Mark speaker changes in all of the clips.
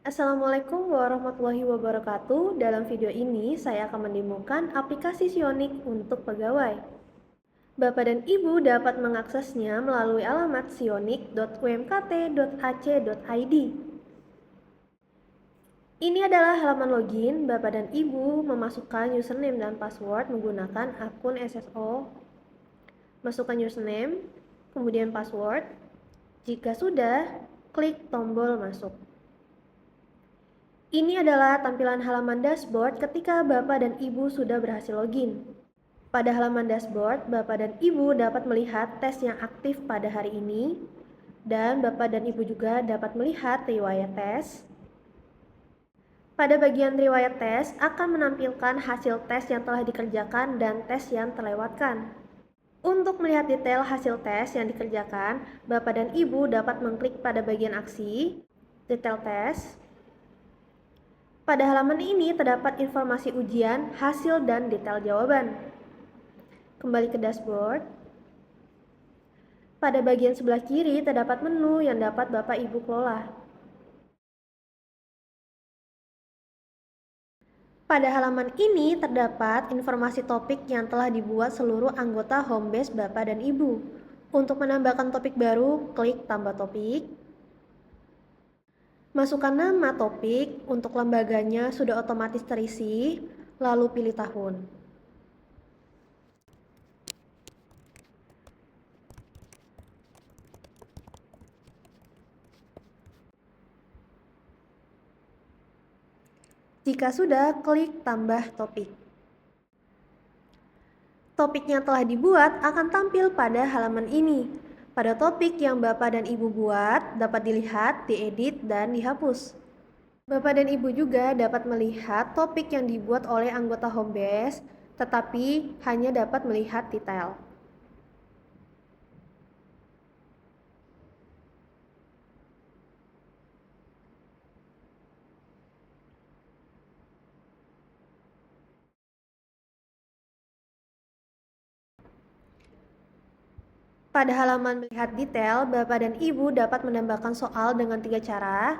Speaker 1: Assalamualaikum warahmatullahi wabarakatuh. Dalam video ini, saya akan mendemokan aplikasi Sionik untuk pegawai. Bapak dan Ibu dapat mengaksesnya melalui alamat sionik.umkt.ac.id. Ini adalah halaman login. Bapak dan Ibu memasukkan username dan password menggunakan akun SSO. Masukkan username, kemudian password. Jika sudah, klik tombol masuk. Ini adalah tampilan halaman dashboard ketika Bapak dan Ibu sudah berhasil login. Pada halaman dashboard, Bapak dan Ibu dapat melihat tes yang aktif pada hari ini, dan Bapak dan Ibu juga dapat melihat riwayat tes. Pada bagian riwayat tes akan menampilkan hasil tes yang telah dikerjakan dan tes yang terlewatkan. Untuk melihat detail hasil tes yang dikerjakan, Bapak dan Ibu dapat mengklik pada bagian aksi, detail tes. Pada halaman ini terdapat informasi ujian, hasil, dan detail jawaban. Kembali ke dashboard. Pada bagian sebelah kiri terdapat menu yang dapat Bapak Ibu kelola. Pada halaman ini terdapat informasi topik yang telah dibuat seluruh anggota homebase Bapak dan Ibu. Untuk menambahkan topik baru, klik tambah topik. Masukkan nama topik, untuk lembaganya sudah otomatis terisi, lalu pilih tahun. Jika sudah, klik tambah topik. Topik yang telah dibuat akan tampil pada halaman ini. Pada topik yang Bapak dan Ibu buat, dapat dilihat, diedit, dan dihapus. Bapak dan Ibu juga dapat melihat topik yang dibuat oleh anggota homebase, tetapi hanya dapat melihat detail. Pada halaman melihat detail, Bapak dan Ibu dapat menambahkan soal dengan 3 cara: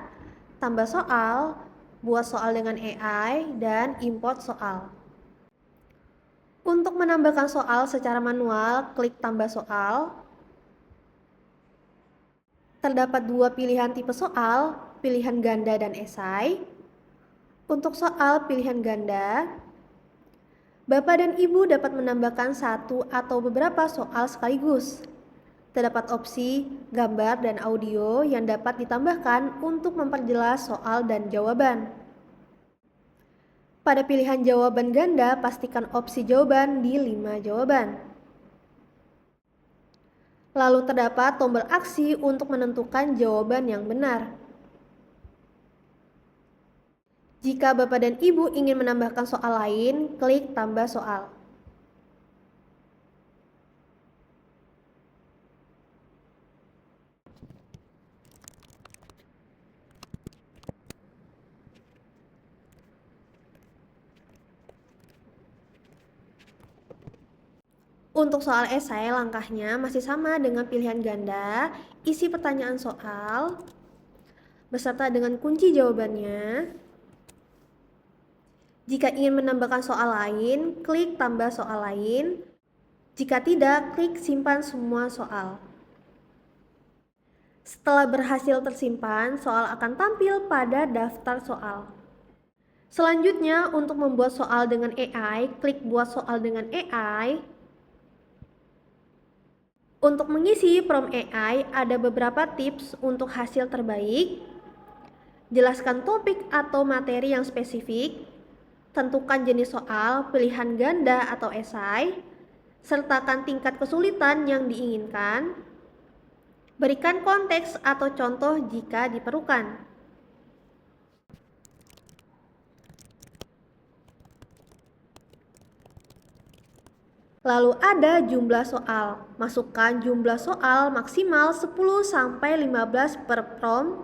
Speaker 1: tambah soal, buat soal dengan AI, dan import soal. Untuk menambahkan soal secara manual, klik tambah soal. Terdapat dua pilihan tipe soal, pilihan ganda dan esai. Untuk soal pilihan ganda, Bapak dan Ibu dapat menambahkan satu atau beberapa soal sekaligus. Terdapat opsi gambar dan audio yang dapat ditambahkan untuk memperjelas soal dan jawaban. Pada pilihan jawaban ganda, pastikan opsi jawaban di 5 jawaban. Lalu terdapat tombol aksi untuk menentukan jawaban yang benar. Jika Bapak dan Ibu ingin menambahkan soal lain, klik tambah soal. Untuk soal esai, langkahnya masih sama dengan pilihan ganda. Isi pertanyaan soal beserta dengan kunci jawabannya. Jika ingin menambahkan soal lain, klik tambah soal lain. Jika tidak, klik simpan semua soal. Setelah berhasil tersimpan, soal akan tampil pada daftar soal. Selanjutnya, untuk membuat soal dengan AI, klik buat soal dengan AI. Untuk mengisi prompt AI, ada beberapa tips untuk hasil terbaik. Jelaskan topik atau materi yang spesifik. Tentukan jenis soal, pilihan ganda atau esai. Sertakan tingkat kesulitan yang diinginkan. Berikan konteks atau contoh jika diperlukan. Lalu ada jumlah soal. Masukkan jumlah soal maksimal 10-15 per prompt.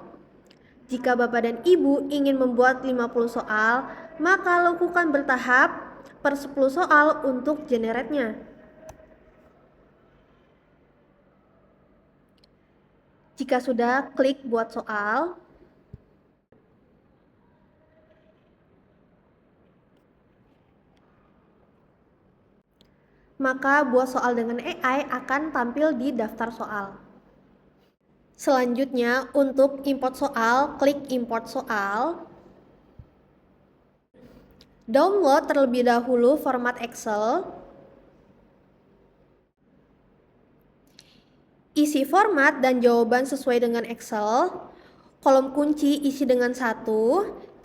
Speaker 1: Jika Bapak dan Ibu ingin membuat 50 soal, maka lakukan bertahap per 10 soal untuk generate-nya. Jika sudah, klik buat soal. maka buat soal dengan AI akan tampil di daftar soal. Selanjutnya, untuk import soal, klik import soal. Download terlebih dahulu format Excel. Isi format dan jawaban sesuai dengan Excel. Kolom kunci isi dengan 1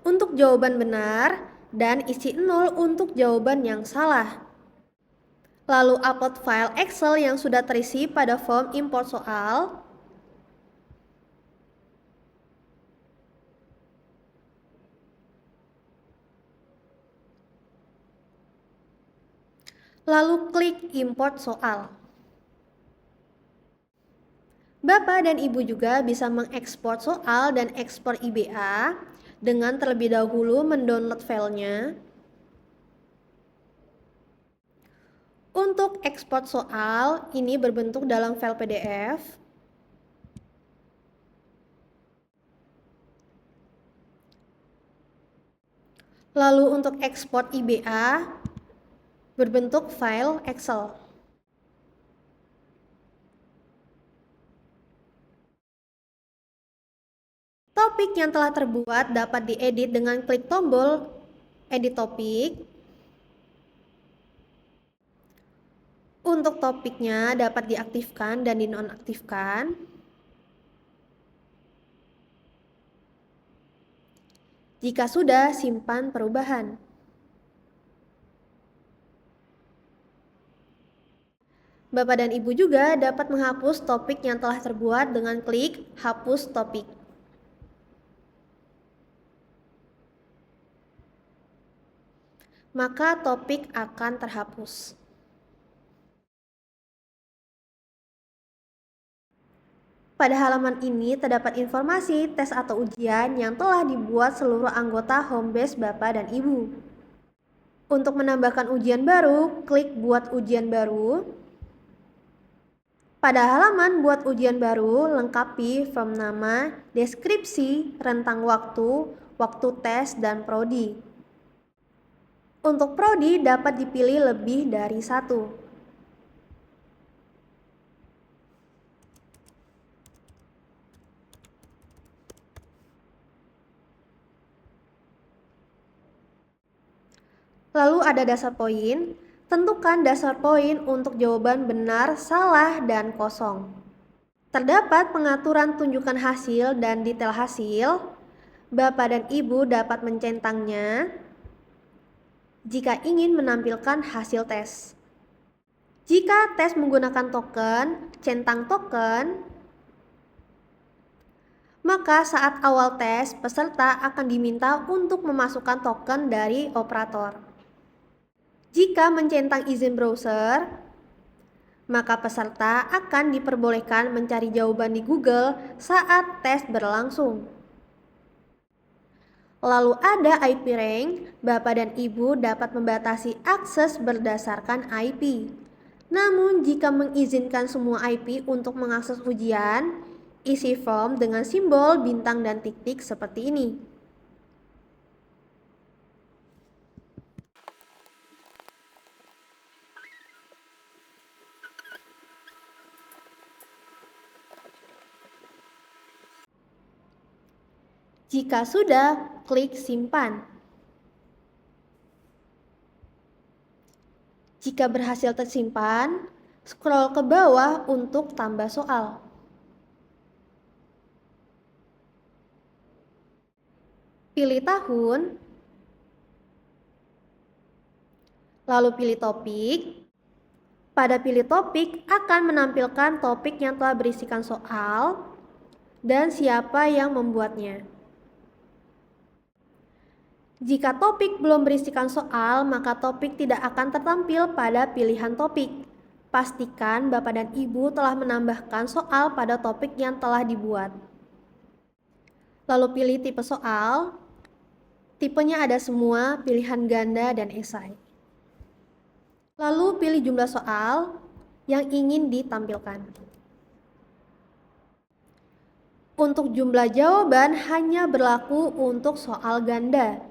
Speaker 1: untuk jawaban benar dan isi 0 untuk jawaban yang salah. Lalu upload file Excel yang sudah terisi pada form import soal. Lalu klik import soal. Bapak dan Ibu juga bisa mengekspor soal dan ekspor IBA dengan terlebih dahulu mendownload filenya. Untuk ekspor soal, ini berbentuk dalam file PDF. Lalu untuk ekspor IBA, berbentuk file Excel. Topik yang telah terbuat dapat diedit dengan klik tombol Edit Topik. Untuk topiknya dapat diaktifkan dan dinonaktifkan. Jika sudah, simpan perubahan. Bapak dan Ibu juga dapat menghapus topik yang telah terbuat dengan klik Hapus Topik. Maka topik akan terhapus. Pada halaman ini terdapat informasi tes atau ujian yang telah dibuat seluruh anggota Homebase Bapak dan Ibu. Untuk menambahkan ujian baru, klik Buat Ujian Baru. Pada halaman Buat Ujian Baru, lengkapi form nama, deskripsi, rentang waktu, waktu tes, dan prodi. Untuk prodi dapat dipilih lebih dari satu. Lalu ada dasar poin. Tentukan dasar poin untuk jawaban benar, salah, dan kosong. Terdapat pengaturan tunjukkan hasil dan detail hasil. Bapak dan Ibu dapat mencentangnya jika ingin menampilkan hasil tes. Jika tes menggunakan token, centang token, maka saat awal tes, peserta akan diminta untuk memasukkan token dari operator. Jika mencentang izin browser, maka peserta akan diperbolehkan mencari jawaban di Google saat tes berlangsung. Lalu ada IP rank, Bapak dan Ibu dapat membatasi akses berdasarkan IP. Namun jika mengizinkan semua IP untuk mengakses ujian, isi form dengan simbol bintang dan titik seperti ini. Jika sudah, klik simpan. Jika berhasil tersimpan, scroll ke bawah untuk tambah soal. Pilih tahun, lalu pilih topik. Pada pilih topik akan menampilkan topik yang telah berisikan soal dan siapa yang membuatnya. Jika topik belum berisikan soal, maka topik tidak akan tertampil pada pilihan topik. Pastikan Bapak dan Ibu telah menambahkan soal pada topik yang telah dibuat. Lalu pilih tipe soal. Tipenya ada semua, pilihan ganda dan esai. Lalu pilih jumlah soal yang ingin ditampilkan. Untuk jumlah jawaban hanya berlaku untuk soal ganda.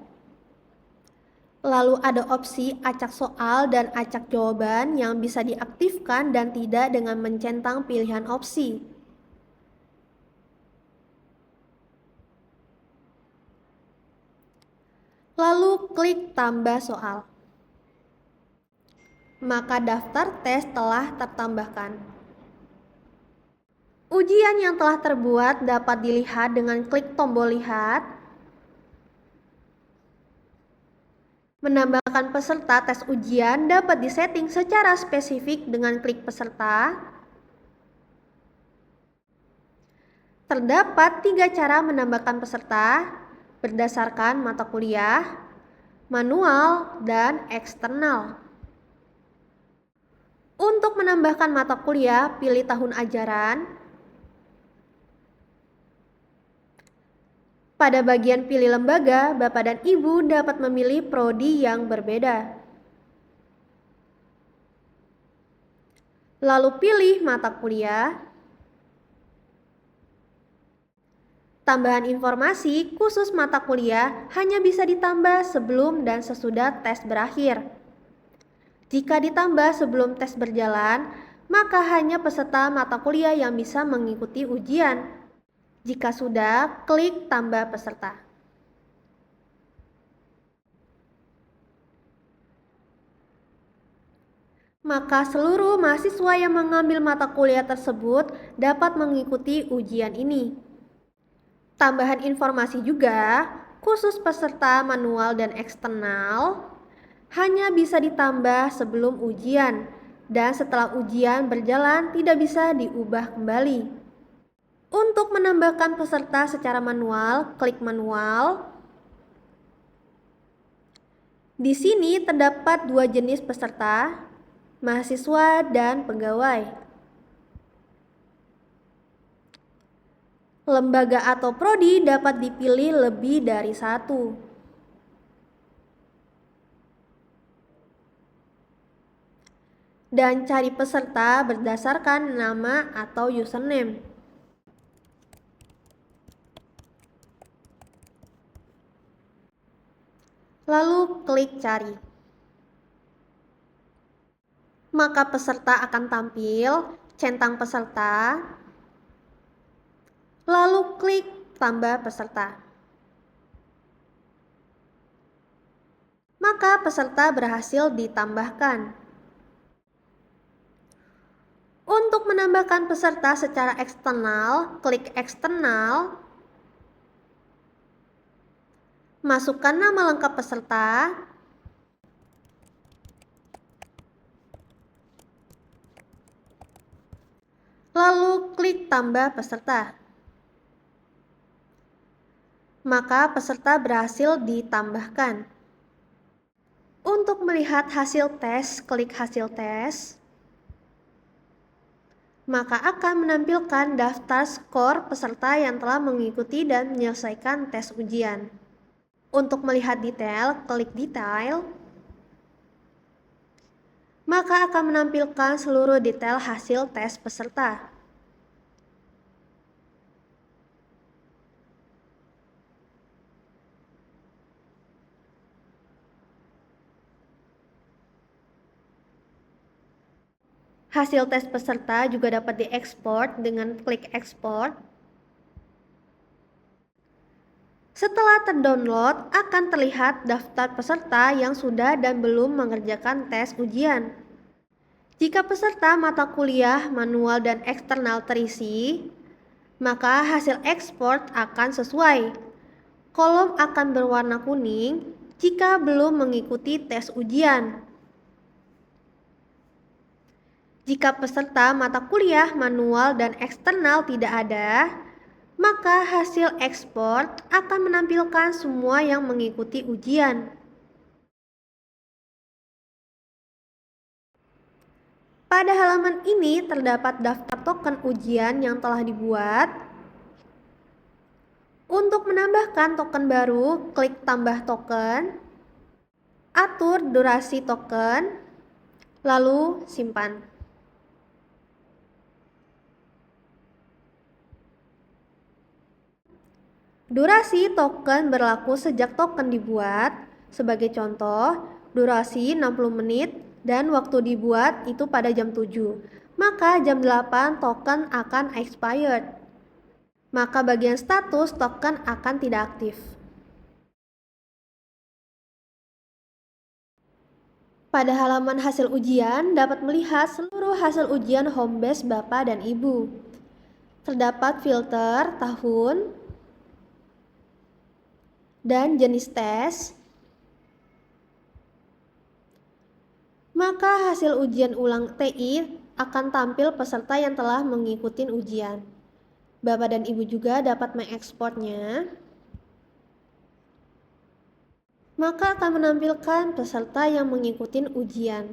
Speaker 1: Lalu ada opsi acak soal dan acak jawaban yang bisa diaktifkan dan tidak dengan mencentang pilihan opsi. Lalu klik tambah soal. Maka daftar tes telah tertambahkan. Ujian yang telah terbuat dapat dilihat dengan klik tombol lihat. Menambahkan peserta tes ujian dapat disetting secara spesifik dengan klik peserta. Terdapat 3 cara menambahkan peserta berdasarkan mata kuliah, manual, dan eksternal. Untuk menambahkan mata kuliah, pilih tahun ajaran. Pada bagian pilih lembaga, Bapak dan Ibu dapat memilih prodi yang berbeda. Lalu pilih mata kuliah. Tambahan informasi khusus mata kuliah hanya bisa ditambah sebelum dan sesudah tes berakhir. Jika ditambah sebelum tes berjalan, maka hanya peserta mata kuliah yang bisa mengikuti ujian. Jika sudah, klik tambah peserta. Maka seluruh mahasiswa yang mengambil mata kuliah tersebut dapat mengikuti ujian ini. Tambahan informasi juga, khusus peserta manual dan eksternal, hanya bisa ditambah sebelum ujian, dan setelah ujian berjalan tidak bisa diubah kembali. Untuk menambahkan peserta secara manual, klik manual. Di sini terdapat 2 jenis peserta, mahasiswa dan pegawai. Lembaga atau prodi dapat dipilih lebih dari 1. Dan cari peserta berdasarkan nama atau username. Lalu klik cari. Maka peserta akan tampil, centang peserta, lalu klik tambah peserta. Maka peserta berhasil ditambahkan. Untuk menambahkan peserta secara eksternal, klik eksternal. Masukkan nama lengkap peserta. Lalu klik tambah peserta. Maka peserta berhasil ditambahkan. Untuk melihat hasil tes, klik hasil tes. Maka akan menampilkan daftar skor peserta yang telah mengikuti dan menyelesaikan tes ujian. Untuk melihat detail, klik detail. Maka akan menampilkan seluruh detail hasil tes peserta. Hasil tes peserta juga dapat diekspor dengan klik ekspor. Setelah terdownload, akan terlihat daftar peserta yang sudah dan belum mengerjakan tes ujian. Jika peserta mata kuliah, manual, dan eksternal terisi, maka hasil ekspor akan sesuai. Kolom akan berwarna kuning jika belum mengikuti tes ujian. Jika peserta mata kuliah, manual, dan eksternal tidak ada, maka hasil ekspor akan menampilkan semua yang mengikuti ujian. Pada halaman ini terdapat daftar token ujian yang telah dibuat. Untuk menambahkan token baru, klik tambah token, atur durasi token, lalu simpan. Durasi token berlaku sejak token dibuat Sebagai contoh, durasi 60 menit dan waktu dibuat itu pada jam 7. Maka jam 8 token akan expired. Maka bagian status token akan tidak aktif. Pada halaman hasil ujian dapat melihat seluruh hasil ujian home base Bapak dan Ibu. Terdapat filter, tahun, dan jenis tes. Maka hasil ujian ulang TI akan tampil peserta yang telah mengikuti ujian. Bapak dan Ibu juga dapat mengekspornya. Maka akan menampilkan peserta yang mengikuti ujian.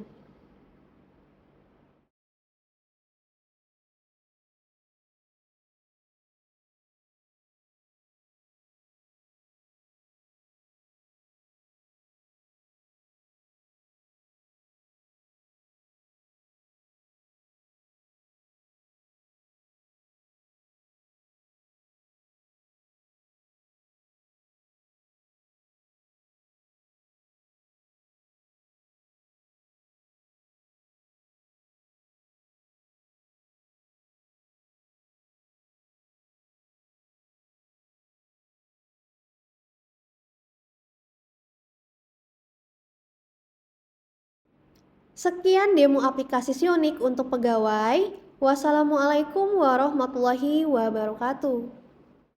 Speaker 1: Sekian demo aplikasi Sionik untuk pegawai. Wassalamualaikum warahmatullahi wabarakatuh.